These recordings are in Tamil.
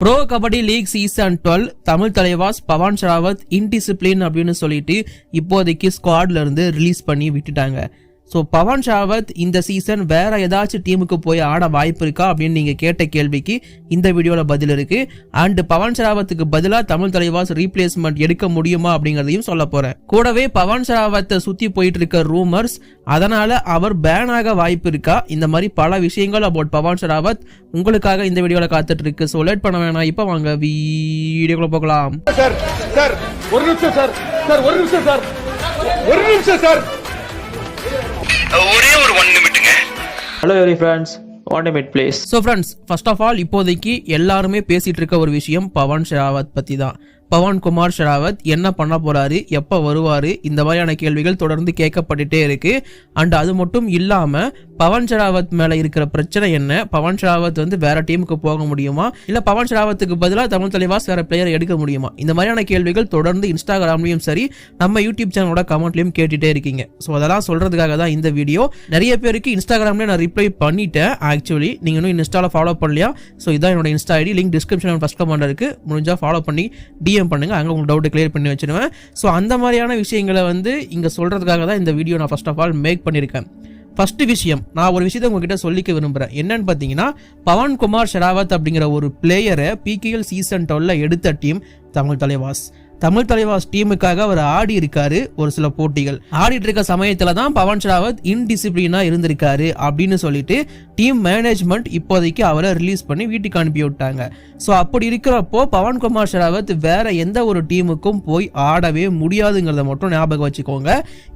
Bro kabaddi league season 12 Tamil Thalaivas Pawan Sehrawat indiscipline அப்படின்னு சொல்லிட்டு இப்போதைக்கு ஸ்குவாட்ல இருந்து ரிலீஸ் பண்ணி விட்டுட்டாங்க. ஸோ பவன் ஷராவத் இந்த சீசன் வேற ஏதாச்சும் டீமுக்கு போய் ஆட வாய்ப்பு இருக்கா அப்படின்னு நீங்க கேட்ட கேள்விக்கு இந்த வீடியோல பதில் இருக்கு. அண்ட் பவன் ஷராவத்துக்கு பதிலாக தமிழ் தலைவாஸ் ரீப்ளேஸ்மெண்ட் எடுக்க முடியுமா அப்படிங்கறதையும் சொல்ல போறேன். கூடவே பவன் ஷராவத்தை சுத்தி போயிட்டு இருக்க ரூமர்ஸ், அதனால அவர் பேன் ஆக வாய்ப்பு இருக்கா, இந்த மாதிரி பல விஷயங்கள் அபவுட் பவன் ஷராவத் உங்களுக்காக இந்த வீடியோல காத்துட்டு இருக்கு. ஸோ லேட் பண்ண வேணாம், இப்போ வாங்க வீடியோக்குள்ள போகலாம். ஒரே ஒரு 1 நிமிட்டுங்க. Hello every friends, 1 minute please. So friends, first of all இப்போதைக்கு எல்லாருமே பேசிட்டு இருக்க ஒரு விஷயம் பவன் ஷராவத் பத்தி தான். பவன் குமார் ஷராவத் என்ன பண்ண போறாரு, எப்ப வருவாரு, இந்த மாதிரியான கேள்விகள் தொடர்ந்து கேட்கப்பட்டுட்டே இருக்கு. அண்ட் அது மட்டும் இல்லாம பவன் ஷராவத் மேல இருக்கிற பிரச்சனை என்ன, பவன் ஷராவத் வந்து வேற டீமுக்கு போக முடியுமா, இல்ல பவன் ஷராவத்துக்கு பதிலாக தமிழ் தலைவாஸ் வேற பிளேயர் எடுக்க முடியுமா, இந்த மாதிரியான கேள்விகள் தொடர்ந்து இன்ஸ்டாகிராம்லயும் சரி நம்ம யூடியூப் சேனலோட கமெண்ட்லயும் கேட்டுட்டே இருக்கீங்க. ஸோ அதெல்லாம் சொல்றதுக்காக தான் இந்த வீடியோ. நிறைய பேருக்கு இன்ஸ்டாகிராம்ல நான் ரிப்ளை பண்ணிட்டேன். ஆக்சுவலி நீங்க இன்னும் இன்ஸ்டால ஃபாலோ பண்ணலையா, ஸோ இதான் என்னோட insta ID, link description first comment இருக்கு, முடிஞ்சா ஃபாலோ பண்ணி டிஎம் பண்ணுங்க, அங்க உங்களுக்கு டவுட் கிளியர் பண்ணி வச்சிருவேன். ஸோ அந்த மாதிரியான விஷயங்களை வந்து இங்க சொல்றதுக்காக தான் இந்த வீடியோ நான் ஃபர்ஸ்ட் ஆஃப் ஆல் மேக் பண்ணியிருக்கேன். ஃபர்ஸ்ட் விஷயம், நான் ஒரு விஷயத்தை உங்ககிட்ட சொல்லிக்க விரும்புறேன். என்னன்னு பார்த்தீங்கன்னா, பவன் குமார் ஷராவத் அப்படிங்கிற ஒரு பிளேயரை பிகேஎல் சீசன் 12 எடுத்த டீம் தமிழ் தலைவாஸ். தமிழ் தலைவாஸ் டீமுக்காக அவர் ஆடி இருக்காரு. ஒரு சில போட்டிகள் ஆடிட்டு இருக்க சமயத்துல தான் பவன் ஷராவத் இன்டிசிப்ளினா இருந்திருக்காரு அப்படின்னு சொல்லிட்டு டீம் மேனேஜ்மெண்ட் இப்போதைக்கு அவரை ரிலீஸ் பண்ணி வீட்டுக்கு அனுப்பி விட்டாங்க. ஸோ அப்படி இருக்கிறப்போ பவன் குமார் ஷராவத் வேற எந்த ஒரு டீமுக்கும் போய் ஆடவே முடியாதுங்கிறத மட்டும் ஞாபகம் வச்சுக்கோங்க.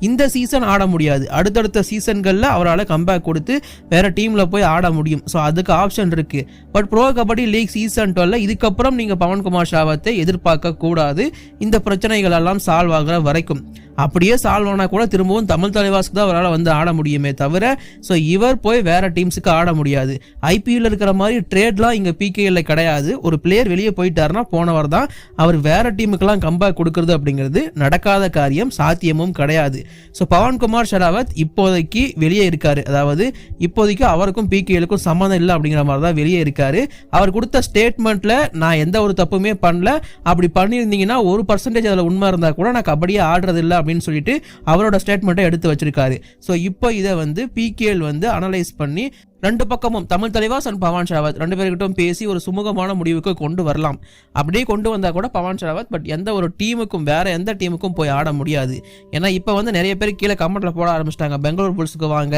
இந்த சீசன் ஆட முடியாது, அடுத்தடுத்த சீசன்கள்ல அவரால் கம்பேக் கொடுத்து வேற டீம்ல போய் ஆட முடியும். ஸோ அதுக்கு ஆப்ஷன் இருக்கு. But pro kabaddi league season 12 இதுக்கப்புறம் நீங்க பவன் குமார் ஷராவத்தை எதிர்பார்க்க கூடாது, இந்த பிரச்சனைகள் எல்லாம் சால்வ் ஆகிற வரைக்கும். அப்படியே சால்வ் ஆனா கூட திரும்பவும் தமிழ் தலைவாஸ்க்கு தான் அவரால் வந்து ஆட முடியுமே தவிர ஸோ இவர் போய் வேற டீம்ஸுக்கு ஆட முடியாது. ஐபிஎல் இருக்கிற மாதிரி ட்ரேட்லாம் இங்க பிகேஎல்ல கிடையாது. ஒரு பிளேயர் வெளியே போயிட்டாருன்னா போனவர் தான் அவர் வேற டீமுக்கெல்லாம் கம்பேக் கொடுக்கறது அப்படிங்கிறது நடக்காத காரியம், சாத்தியமும் கிடையாது. ஸோ பவன் குமார் ஷராவத் இப்போதைக்கு வெளியே இருக்காரு, அதாவது இப்போதைக்கு அவருக்கும் பிகேஎலுக்கும் சம்மந்தம் இல்லை அப்படிங்கிற மாதிரி தான் வெளியே இருக்காரு. அவர் கொடுத்த ஸ்டேட்மெண்ட்ல நான் எந்த ஒரு தப்புமே பண்ணல, அப்படி பண்ணியிருந்தீங்கன்னா 1% அதில் உண்மை இருந்தா கூட நான் கபடியே ஆடுறது இல்லை அப்படின்னு சொல்லிட்டு அவரோட ஸ்டேட்மெண்ட்டை எடுத்து வச்சிருக்காரு. ஸோ இப்போ இதை வந்து பிகேஎல் வந்து அனலைஸ் பண்ணி ரெண்டு பக்கமும் தமிழ் தலைவாஸ் அண்ட் பவன் ஷராவத் ரெண்டு பேர்கிட்டும் பேசி ஒரு சுமூகமான முடிவுக்கு கொண்டு வரலாம். அப்படியே கொண்டு வந்தா கூட பவன் ஷராவத் பட் எந்த ஒரு டீமுக்கும் வேற எந்த டீமுக்கும் போய் ஆட முடியாது. ஏன்னா இப்போ வந்து நிறைய பேர் கீழே கமெண்ட்ல போட ஆரம்பிச்சிட்டாங்க, பெங்களூர் புல்ஸுக்கு வாங்க,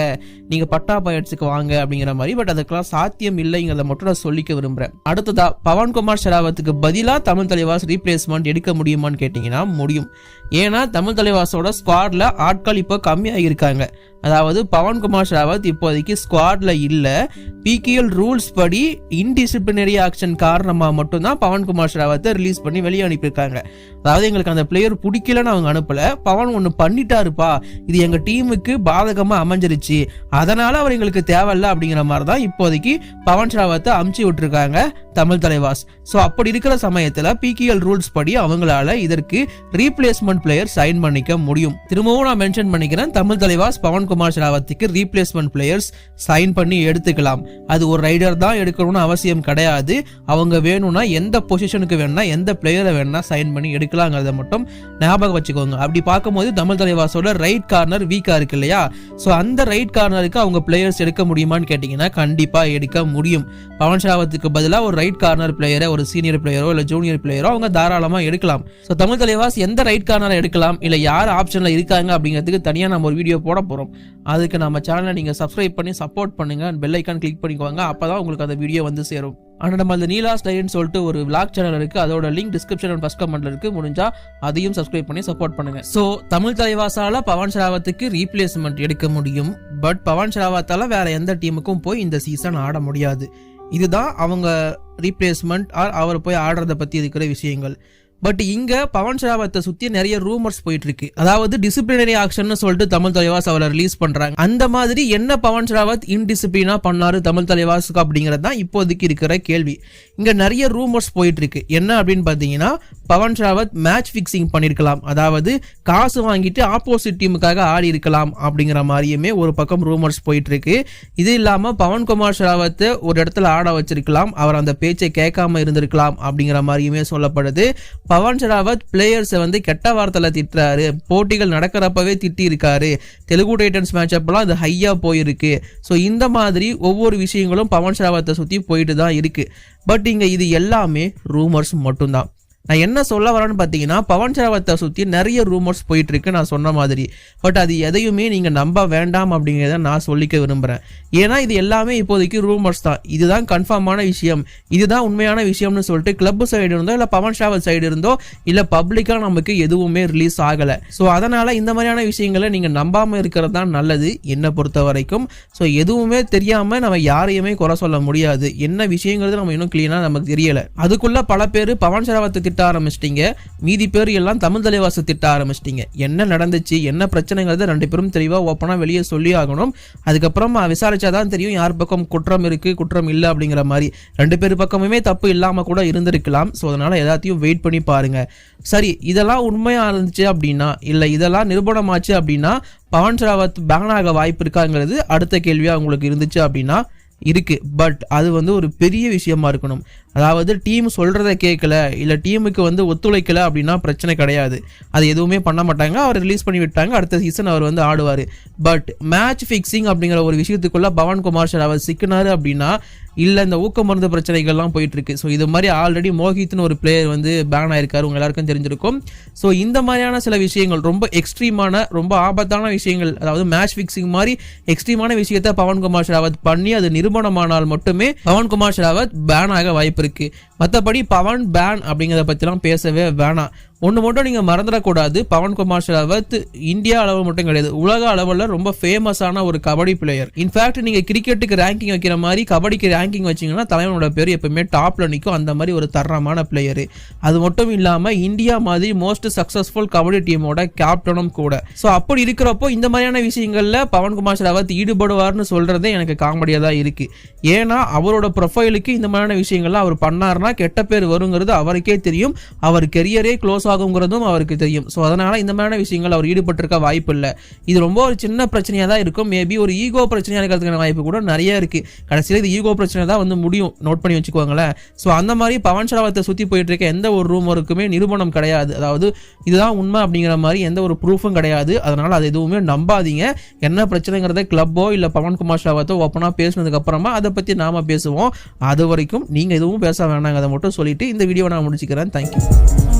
நீங்க பட்டா பைரட்ஸுக்கு வாங்க அப்படிங்கிற மாதிரி. பட் அதுக்கெல்லாம் சாத்தியம் இல்லைங்கிறத மட்டும் நான் சொல்லிக்க விரும்புறேன். அடுத்ததா பவன் குமார் ஷராவத்துக்கு பதிலா தமிழ் தலைவாஸ் ரீப்ளேஸ்மெண்ட் எடுக்க முடியுமான்னு கேட்டீங்கன்னா முடியும். ஏன்னா தமிழ் தலைவாஸோட ஸ்குவாட்ல ஆட்கள் இப்போ கம்மியாக இருக்காங்க. அதாவது பவன் குமார் ஷராவத் இப்போதைக்கு ஸ்குவாட்ல இல்ல. பிகேஎல் ரூல்ஸ் படி இன்டிசிப்ளினரி ஆக்ஷன் காரணமா மட்டும்தான் பவன் குமார் ஷராவத்தை ரிலீஸ் பண்ணி வெளியே அனுப்பியிருக்காங்க. அதாவது எங்களுக்கு அந்த பிளேயர் பிடிக்கலன்னு அவங்க அனுப்பல, பவன் ஒன்று பண்ணிட்டாருப்பா, இது எங்க டீமுக்கு பாதகமா அமைஞ்சிருச்சு, அதனால அவர் எங்களுக்கு தேவையில்ல அப்படிங்கிற மாதிரி தான் இப்போதைக்கு பவன் ஷராவத்தை அமுச்சு விட்டுருக்காங்க தமிழ் தலைவாஸ். ஸோ அப்படி இருக்கிற சமயத்தில் பிகேஎல் ரூல்ஸ் படி அவங்களால இதற்கு ரீப்ளேஸ்மெண்ட் பிளேயர் சைன் பண்ணிக்க முடியும். திரும்பவும் நான் மென்ஷன் பண்ணிக்கிறேன், தமிழ் தலைவாஸ் பவன் குமார் ஷராவத்துக்கு ரீப்ளேஸ்மெண்ட் பிளேயர்ஸ் சைன் பண்ணி எடுத்துக்கலாம். அது ஒரு ரைடர் தான் எடுக்கணும்னு அவசியம் கிடையாது. அவங்க வேணும்னா எந்த பொசிஷனுக்கு வேணும்னா எந்த பிளேயரை வேணும்னா சைன் பண்ணி எடுக்கலாங்கிறத மட்டும் ஞாபகம் வச்சுக்கோங்க. அப்படி பார்க்கும்போது தமிழ் தலைவாஸோட ரைட் கார்னர் வீக்கா இருக்கு இல்லையா, ஸோ அந்த ரைட் கார்னருக்கு அவங்க பிளேயர்ஸ் எடுக்க முடியுமான்னு கேட்டீங்கன்னா கண்டிப்பா எடுக்க முடியும். பவன் ஷராவத்துக்கு பதிலாக ஒரு ரைட் கார்னர் பிளேயரை, ஒரு சீனியர் பிளேயரோ இல்ல ஜூனியர் பிளேயரோ அவங்க தாராளமா எடுக்கலாம். ஸோ தமிழ் தலைவாஸ் எந்த ரைட் கார்னரை எடுக்கலாம், இல்ல யார் ஆப்ஷன்ல இருக்காங்க அப்படிங்கிறதுக்கு தனியா நம்ம ஒரு வீடியோ போட போறோம். அதுக்கு நம்ம சேனலை நீங்க சப்ஸ்கிரைப் பண்ணி சப்போர்ட் பண்ணுங்க, பெல் ஐக்கான் கிளிக் பண்ணிக்கோங்க, அப்பதான் உங்களுக்கு அந்த வீடியோ வந்து சேரும். ஆனால் நம்ம அந்த நீலாஸ் டைன்னு சொல்லிட்டு ஒரு விளாக் சேனல் இருக்கு, அதோட லிங்க் டிஸ்கிரிப்ஷன் ஃபர்ஸ்ட் கமெண்ட்ல இருக்கு, முடிஞ்சா அதையும் சப்ஸ்கிரைப் பண்ணி சப்போர்ட் பண்ணுங்க. ஸோ தமிழ் தலைவாசால பவன் ஷராவத்துக்கு ரீப்ளேஸ்மெண்ட் எடுக்க முடியும், பட் பவன் ஷராவத்தால வேற எந்த டீமுக்கும் போய் இந்த சீசன் ஆட முடியாது. இதுதான் அவங்க ரீப்ளேஸ்மெண்ட் அவர் போய் ஆடுறத பத்தி இருக்கிற விஷயங்கள். பட் இங்க பவன் ஷராவத்தை சுத்தி நிறைய ரூமர்ஸ் போயிட்டு இருக்கு. அதாவது டிசிப்ளினரி ஆக்ஷன் சொல்லிட்டு தமிழ் தலைவாஸ் அவரை ரிலீஸ் பண்றாங்க. அந்த மாதிரி என்ன பவன் ஷராவத் இன்டிசிப்ளினா பண்ணாரு தமிழ் தலைவாஸுக்கு அப்படிங்கிறது தான் இப்போதைக்கு இருக்கிற கேள்வி. இங்க நிறைய ரூமர்ஸ் போயிட்டு இருக்கு. என்ன அப்படின்னு பாத்தீங்கன்னா, பவன் ஷராவத் மேட்ச் ஃபிக்சிங் பண்ணிருக்கலாம், அதாவது காசு வாங்கிட்டு ஆப்போசிட் டீமுக்காக ஆடி இருக்கலாம் அப்படிங்கிற மாதிரியுமே ஒரு பக்கம் ரூமர்ஸ் போயிட்டு இருக்கு. இது இல்லாம பவன்குமார் ஷராவத்தை ஒரு இடத்துல ஆட வச்சிருக்கலாம், அவர் அந்த பேச்சை கேட்காம இருந்திருக்கலாம் அப்படிங்கிற மாதிரியுமே சொல்லப்படுது. பவன் ஷராவத் பிளேயர்ஸை வந்து கெட்ட வார்த்தையில திட்டுறாரு, போட்டிகள் நடக்கிறப்பவே திட்டி இருக்காரு, தெலுங்கு டைட்டன்ஸ் மேட்ச் அப்பெல்லாம் அது ஹையா போயிருக்கு. ஸோ இந்த மாதிரி ஒவ்வொரு விஷயங்களும் பவன் ஷராவத்தை சுற்றி போயிட்டு தான் இருக்கு. பட் இங்கே இது எல்லாமே ரூமர்ஸ் மட்டும்தான். நான் என்ன சொல்ல வரேன்னு பார்த்தீங்கன்னா, பவன் ஷராவத்தை சுற்றி நிறைய ரூமர்ஸ் போயிட்டு இருக்கு நான் சொன்ன மாதிரி. பட் அது எதையுமே நீங்கள் நம்ப வேண்டாம் அப்படிங்கிறத நான் சொல்லிக்க விரும்புகிறேன். ஏன்னா இது எல்லாமே இப்போதைக்கு ரூமர்ஸ் தான், இதுதான் கன்ஃபார்மான விஷயம், இதுதான் உண்மையான விஷயம்னு சொல்லிட்டு கிளப் சைடு இருந்தோ இல்லை பவன் ஷராவத் சைடு இருந்தோ இல்லை பப்ளிக்காக நமக்கு எதுவுமே ரிலீஸ் ஆகலை. ஸோ அதனால் இந்த மாதிரியான விஷயங்களை நீங்கள் நம்பாமல் இருக்கிறது தான் நல்லது என்னை பொறுத்த வரைக்கும். ஸோ எதுவுமே தெரியாமல் நம்ம யாரையுமே குறை சொல்ல முடியாது. என்ன விஷயங்கிறது நம்ம இன்னும் கிளீனாக நமக்கு தெரியலை. அதுக்குள்ளே பல பேர் பவன் ஷராவத்தை திட்ட ஆரம்பிச்சிட்டீங்க, மீதி பேர் எல்லாம் தமிழ் தலைவாசை திட்ட ஆரம்பிச்சிட்டீங்க. என்ன நடந்துச்சு, என்ன பிரச்சனைங்கிறத ரெண்டு பேரும் தெளிவாக ஓப்பனாக வெளியே சொல்லி ஆகணும். அதுக்கப்புறம் விசாரிச்சாதான் தெரியும் யார் பக்கம் குற்றம் இருக்கு குற்றம் இல்லை அப்படிங்கிற மாதிரி. ரெண்டு பேர் பக்கமுமே தப்பு இல்லாமல் கூட இருந்திருக்கலாம். ஸோ அதனால எல்லாத்தையும் வெயிட் பண்ணி பாருங்க. சரி, இதெல்லாம் உண்மையாக இருந்துச்சு அப்படின்னா, இல்லை இதெல்லாம் நிரூபணமாச்சு அப்படின்னா பவன் ஷராவத் பேன் ஆக வாய்ப்பு இருக்காங்கிறது அடுத்த கேள்வியாக உங்களுக்கு இருந்துச்சு அப்படின்னா இருக்கு. பட் அது வந்து ஒரு பெரிய விஷயமா இருக்கணும். அதாவது டீம் சொல்றத கேட்கல, இல்லை டீமுக்கு வந்து ஒத்துழைக்கல அப்படின்னா பிரச்சனை கிடையாது, அது எதுவுமே பண்ண மாட்டாங்க, அவர் ரிலீஸ் பண்ணி விட்டாங்க, அடுத்த சீசன் அவர் வந்து ஆடுவார். பட் மேட்ச் ஃபிக்ஸிங் அப்படிங்கிற ஒரு விஷயத்துக்குள்ள பவன்குமார் ஷராவத் சிக்கினாரு அப்படின்னா இல்லை இந்த ஊக்க மருந்து பிரச்சனைகள்லாம் போயிட்டு இருக்கு. ஸோ இது மாதிரி ஆல்ரெடி மோஹித்னு ஒரு பிளேயர் வந்து பேன் ஆயிருக்காரு, உங்க எல்லாருக்கும் தெரிஞ்சிருக்கும். ஸோ இந்த மாதிரியான சில விஷயங்கள் ரொம்ப எக்ஸ்ட்ரீமான ரொம்ப ஆபத்தான விஷயங்கள், அதாவது மேட்ச் ஃபிக்ஸிங் மாதிரி எக்ஸ்ட்ரீமான விஷயத்த பவன்குமார் ஷராவத் பண்ணி அது நிரூபணமானால் மட்டுமே பவன்குமார் ஷராவத் பேன் ஆக வாய்ப்பு இருக்கு. மற்றபடி பவன் பேன் அப்படிங்கிறத பற்றிலாம் பேசவே வேணாம். ஒன்று மட்டும் நீங்கள் மறந்துடக்கூடாது, பவன்குமார் ஷராவத் இந்தியா அளவில் மட்டும் கிடையாது, உலக அளவில் ரொம்ப ஃபேமஸான ஒரு கபடி பிளேயர். இன்ஃபேக்ட் நீங்கள் கிரிக்கெட்டுக்கு ரேங்கிங் வைக்கிற மாதிரி கபடிக்கு ரேங்கிங் வச்சிங்கன்னா தலைவனோட பேர் எப்பவுமே டாப்பில் நிற்கும். அந்த மாதிரி ஒரு தரமான பிளேயர். அது மட்டும் இல்லாமல் இந்தியா மாதிரி மோஸ்ட் சக்ஸஸ்ஃபுல் கபடி டீமோட கேப்டனும் கூட. ஸோ அப்படி இருக்கிறப்போ இந்த மாதிரியான விஷயங்களில் பவன்குமார் ஷராவத் ஈடுபடுவார்னு சொல்கிறதே எனக்கு காமெடியாக தான் இருக்குது. ஏன்னா அவரோட ப்ரொஃபைலுக்கு இந்த மாதிரியான விஷயங்கள்லாம் அவர் பண்ணார்னா கெட்ட பேர் வருங்கிறது அவருக்கே தெரியும், அவர் கெரியரே க்ளோஸ் ஆகுங்கிறதும் அவருக்கு தெரியும். ஸோ அதனால இந்த மாதிரியான விஷயங்கள் அவர் ஈடுபட்டிருக்க வாய்ப்பு இல்லை. இது ரொம்ப ஒரு சின்ன பிரச்சனையாக தான் இருக்கும். மேபி ஒரு ஈகோ பிரச்சனையாக இருக்கிறதுக்கான வாய்ப்பு கூட நிறைய இருக்கு. கடைசியில் இது ஈகோ பிரச்சனை தான் வந்து முடியும், நோட் பண்ணி வச்சுக்கோங்களேன். ஸோ அந்த மாதிரி பவன் ஷராவத்தை சுற்றி போயிட்டு இருக்க எந்த ஒரு ரூமருக்குமே நிரூபணம் கிடையாது, அதாவது இதுதான் உண்மை அப்படிங்கிற மாதிரி எந்த ஒரு ப்ரூஃபும் கிடையாது. அதனால அது எதுவுமே நம்பாதீங்க. என்ன பிரச்சனைங்கிறத கிளப்போ இல்லை பவன்குமார் ஷராவத்தோ ஓப்பனாக பேசினதுக்கு அப்புறமா அதை பற்றி நாம பேசுவோம். அது வரைக்கும் நீங்கள் எதுவும் பேச வேணாங்க, அதை மட்டும் சொல்லிட்டு இந்த வீடியோ நான் முடிச்சுக்கிறேன். தேங்க்யூ.